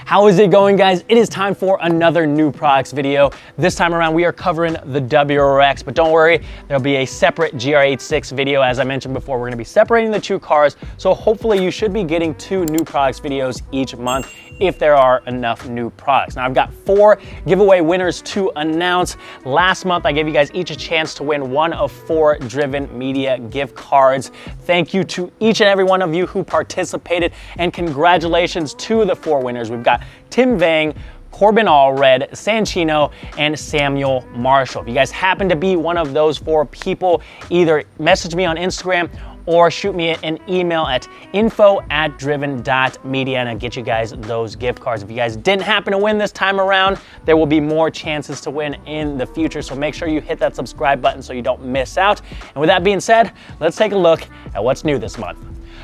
How is it going, guys? It is time for another new products video. This time around, we are covering the WRX, but don't worry, there'll be a separate GR86 video. As I mentioned before, we're gonna be separating the two cars, so hopefully you should be getting 2 new products videos each month if there are enough new products. Now, I've got 4 giveaway winners to announce. Last month, I gave you guys each a chance to win 1 of 4 Driven Media gift cards. Thank you to each and every one of you who participated, and congratulations to the 4 winners. We've got Tim Vang, Corbin Allred, Sanchino, and Samuel Marshall. If you guys happen to be one of those 4 people, either message me on Instagram or shoot me an email at info@driven.media and I'll get you guys those gift cards. If you guys didn't happen to win this time around, there will be more chances to win in the future, so make sure you hit that subscribe button so you don't miss out. And with that being said, let's take a look at what's new this month.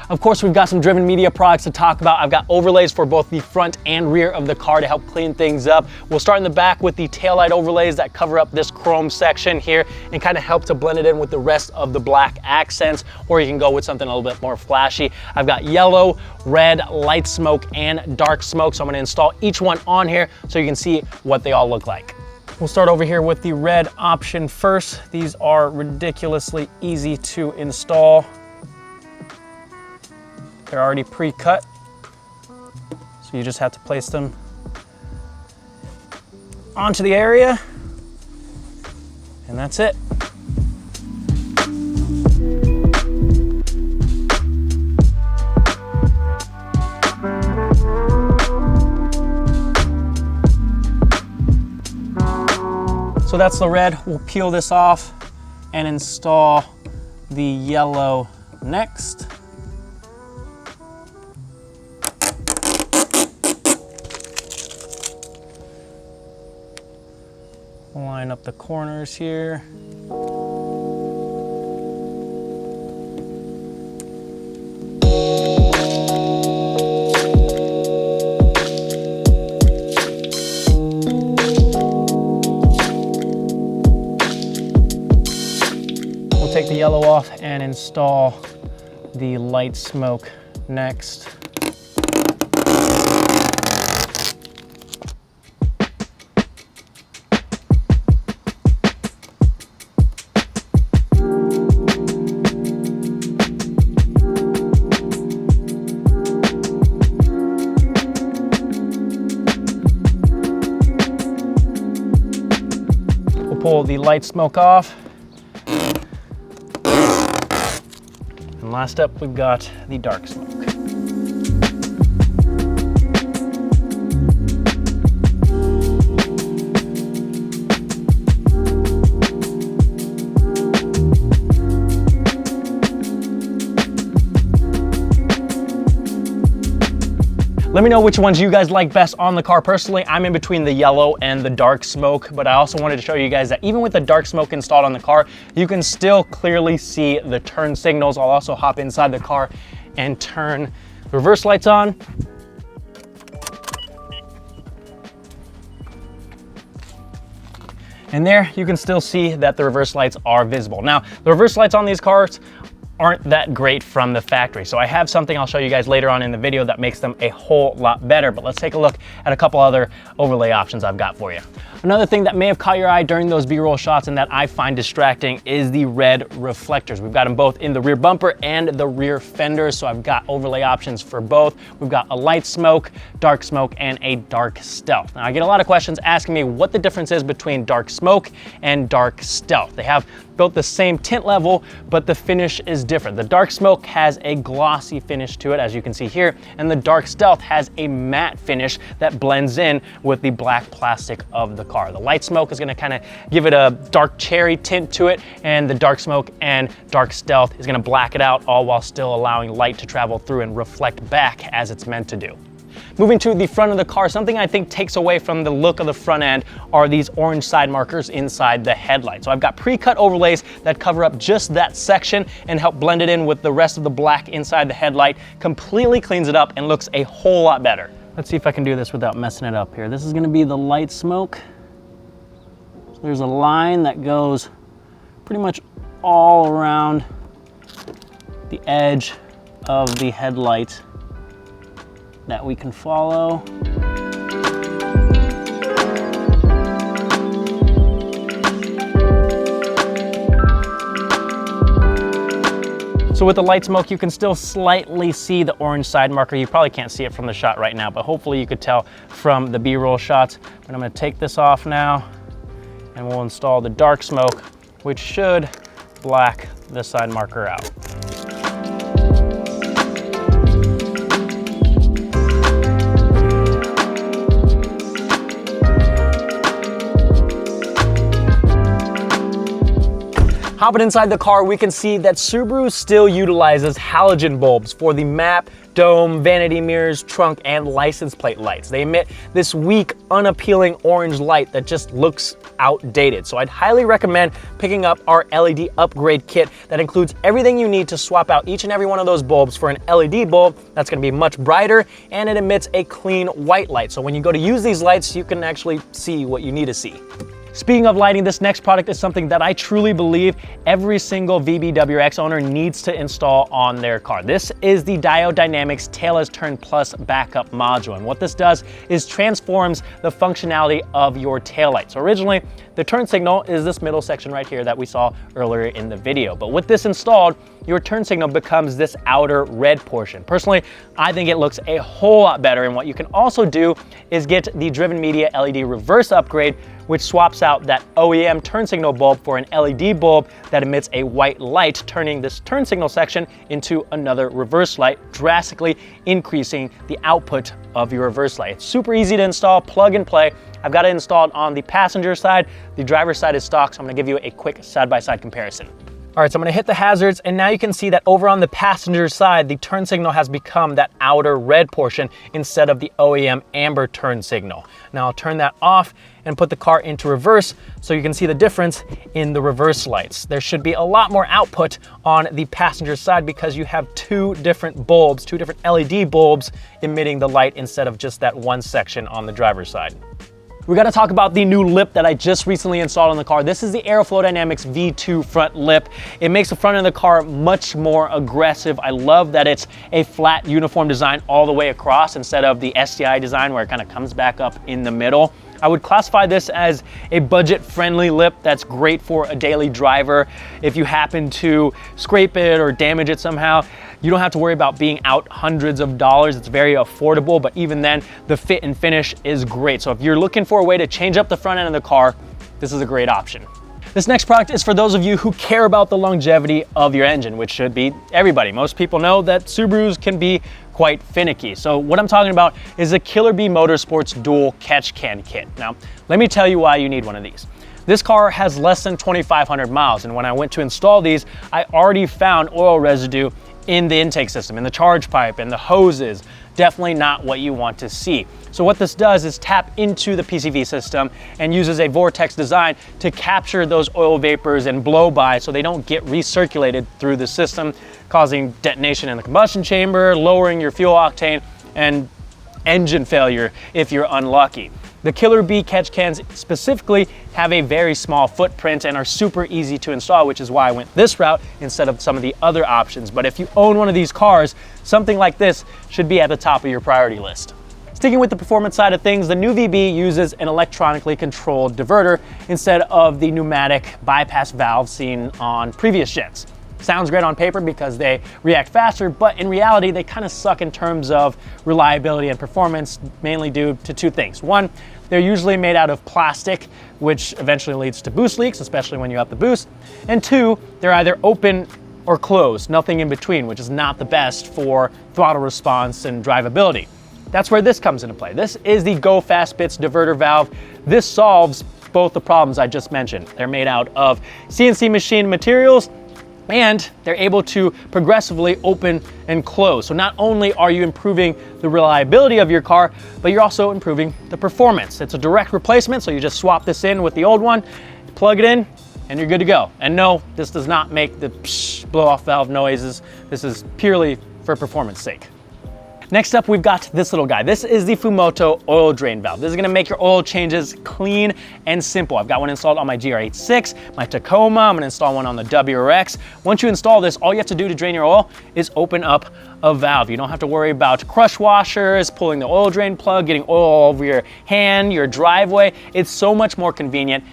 Of course, we've got some Driven Media products to talk about. I've got overlays for both the front and rear of the car to help clean things up. We'll start in the back with the taillight overlays that cover up this chrome section here and kind of help to blend it in with the rest of the black accents, or you can go with something a little bit more flashy. I've got yellow, red, light smoke, and dark smoke, so I'm gonna install each one on here so you can see what they all look like. We'll start over here with the red option first. These are ridiculously easy to install. They're already pre-cut, so you just have to place them onto the area, and that's it. So that's the red. We'll peel this off and install the yellow next. Line up the corners here. We'll take the yellow off and install the light smoke next. Pull the light smoke off. And last up, we've got the dark smoke. Let me know which ones you guys like best on the car. Personally, I'm in between the yellow and the dark smoke, but I also wanted to show you guys that even with the dark smoke installed on the car, you can still clearly see the turn signals. I'll also hop inside the car and turn the reverse lights on. And there you can still see that the reverse lights are visible. Now, the reverse lights on these cars aren't that great from the factory, so I have something I'll show you guys later on in the video that makes them a whole lot better. But let's take a look at a couple other overlay options I've got for you. Another thing that may have caught your eye during those B-roll shots and that I find distracting is the red reflectors. We've got them both in the rear bumper and the rear fenders, so I've got overlay options for both. We've got a light smoke, dark smoke, and a dark stealth. Now, I get a lot of questions asking me what the difference is between dark smoke and dark stealth. They have both the same tint level, but the finish is different. The dark smoke has a glossy finish to it, as you can see here, and the dark stealth has a matte finish that blends in with the black plastic of the car. The light smoke is gonna kind of give it a dark cherry tint to it, and the dark smoke and dark stealth is gonna black it out, all while still allowing light to travel through and reflect back as it's meant to do. Moving to the front of the car, something I think takes away from the look of the front end are these orange side markers inside the headlight. So I've got pre-cut overlays that cover up just that section and help blend it in with the rest of the black inside the headlight. Completely cleans it up and looks a whole lot better. Let's see if I can do this without messing it up here. This is gonna be the light smoke. So there's a line that goes pretty much all around the edge of the headlight that we can follow. So with the light smoke, you can still slightly see the orange side marker. You probably can't see it from the shot right now, but hopefully you could tell from the B-roll shots. But I'm gonna take this off now, and we'll install the dark smoke, which should black the side marker out. Hopping inside the car, we can see that Subaru still utilizes halogen bulbs for the map, dome, vanity mirrors, trunk, and license plate lights. They emit this weak, unappealing orange light that just looks outdated. So I'd highly recommend picking up our LED upgrade kit that includes everything you need to swap out each and every one of those bulbs for an LED bulb that's gonna be much brighter, and it emits a clean white light. So when you go to use these lights, you can actually see what you need to see. Speaking of lighting, this next product is something that I truly believe every single VB WRX owner needs to install on their car. This is the WRX Tail as Turn Plus backup module. And what this does is transforms the functionality of your taillight. So originally, the turn signal is this middle section right here that we saw earlier in the video. But with this installed, your turn signal becomes this outer red portion. Personally, I think it looks a whole lot better. And what you can also do is get the Driven Media LED reverse upgrade, which swaps out that OEM turn signal bulb for an LED bulb that emits a white light, turning this turn signal section into another reverse light, drastically increasing the output of your reverse light. It's super easy to install, plug and play. I've got it installed on the passenger side. The driver's side is stock, so I'm gonna give you a quick side-by-side comparison. All right, so I'm gonna hit the hazards, and now you can see that over on the passenger side, the turn signal has become that outer red portion instead of the OEM amber turn signal. Now I'll turn that off and put the car into reverse so you can see the difference in the reverse lights. There should be a lot more output on the passenger side because you have two different bulbs, two different LED bulbs emitting the light instead of just that one section on the driver's side. We gotta talk about the new lip that I just recently installed on the car. This is the AeroflowDynamics V2 front lip. It makes the front of the car much more aggressive. I love that it's a flat, uniform design all the way across instead of the STI design where it kind of comes back up in the middle. I would classify this as a budget-friendly lip that's great for a daily driver. If you happen to scrape it or damage it somehow, you don't have to worry about being out hundreds of dollars. It's very affordable, but even then, the fit and finish is great. So if you're looking for a way to change up the front end of the car, this is a great option. This next product is for those of you who care about the longevity of your engine, which should be everybody. Most people know that Subarus can be quite finicky. So what I'm talking about is a Killer Bee Motorsports dual catch can kit. Now, let me tell you why you need one of these. This car has less than 2,500 miles, and when I went to install these, I already found oil residue in the intake system, in the charge pipe, and the hoses. Definitely not what you want to see. So what this does is tap into the PCV system and uses a vortex design to capture those oil vapors and blow by so they don't get recirculated through the system, causing detonation in the combustion chamber, lowering your fuel octane, and engine failure if you're unlucky. The Killer Bee catch cans specifically have a very small footprint and are super easy to install, which is why I went this route instead of some of the other options. But if you own one of these cars, something like this should be at the top of your priority list. Sticking with the performance side of things, the new VB uses an electronically controlled diverter instead of the pneumatic bypass valve seen on previous gens. Sounds great on paper because they react faster, but in reality, they kind of suck in terms of reliability and performance, mainly due to two things. One, they're usually made out of plastic, which eventually leads to boost leaks, especially when you up the boost. And two, they're either open or closed, nothing in between, which is not the best for throttle response and drivability. That's where this comes into play. This is the Go Fast Bits diverter valve. This solves both the problems I just mentioned. They're made out of CNC machined materials, and they're able to progressively open and close. So not only are you improving the reliability of your car, but you're also improving the performance. It's a direct replacement, so you just swap this in with the old one, plug it in, and you're good to go. And no, this does not make the psh, blow off valve noises. This is purely for performance sake. Next up, we've got this little guy. This is the Fumoto oil drain valve. This is gonna make your oil changes clean and simple. I've got one installed on my GR86, my Tacoma. I'm gonna install one on the WRX. Once you install this, all you have to do to drain your oil is open up a valve. You don't have to worry about crush washers, pulling the oil drain plug, getting oil all over your hand, your driveway. It's so much more convenient.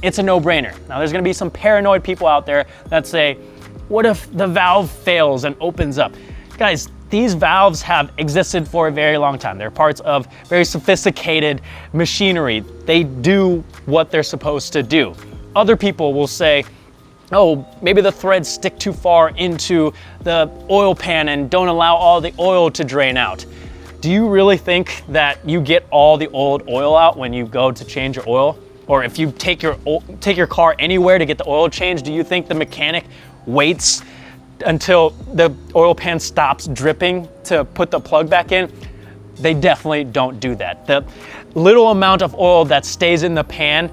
It's a no-brainer. Now, there's gonna be some paranoid people out there that say, What if the valve fails and opens up? Guys, these valves have existed for a very long time. They're parts of very sophisticated machinery. They do what they're supposed to do. Other people will say, oh, maybe the threads stick too far into the oil pan and don't allow all the oil to drain out. Do you really think that you get all the old oil out when you go to change your oil? Or if you take your car anywhere to get the oil changed, do you think the mechanic waits until the oil pan stops dripping to put the plug back in? They definitely don't do that. The little amount of oil that stays in the pan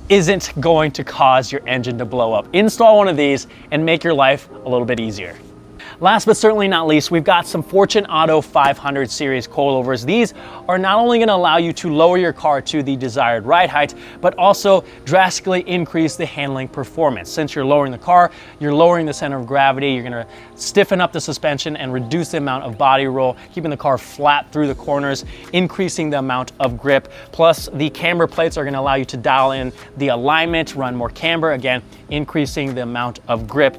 isn't going to cause your engine to blow up. Install one of these and make your life a little bit easier. Last but certainly not least, we've got some Fortune Auto 500 series coilovers. These are not only going to allow you to lower your car to the desired ride height, but also drastically increase the handling performance. Since you're lowering the car, you're lowering the center of gravity, you're going to stiffen up the suspension and reduce the amount of body roll, keeping the car flat through the corners, increasing the amount of grip. Plus, the camber plates are going to allow you to dial in the alignment, run more camber, again, increasing the amount of grip.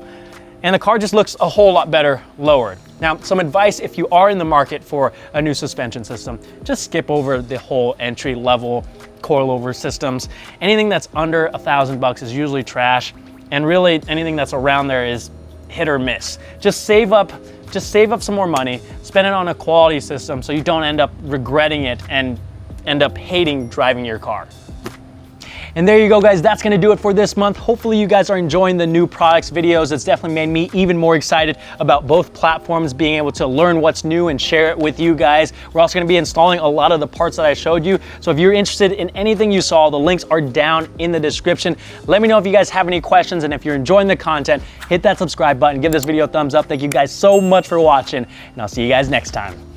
And the car just looks a whole lot better lowered. Now, some advice if you are in the market for a new suspension system, just skip over the whole entry-level coilover systems. Anything that's under $1,000 is usually trash, and really anything that's around there is hit or miss. Just save up some more money, spend it on a quality system so you don't end up regretting it and end up hating driving your car. And there you go, guys. That's gonna do it for this month. Hopefully you guys are enjoying the new products videos. It's definitely made me even more excited about both platforms, being able to learn what's new and share it with you guys. We're also gonna be installing a lot of the parts that I showed you. So if you're interested in anything you saw, the links are down in the description. Let me know if you guys have any questions, and if you're enjoying the content, hit that subscribe button, give this video a thumbs up. Thank you guys so much for watching, and I'll see you guys next time.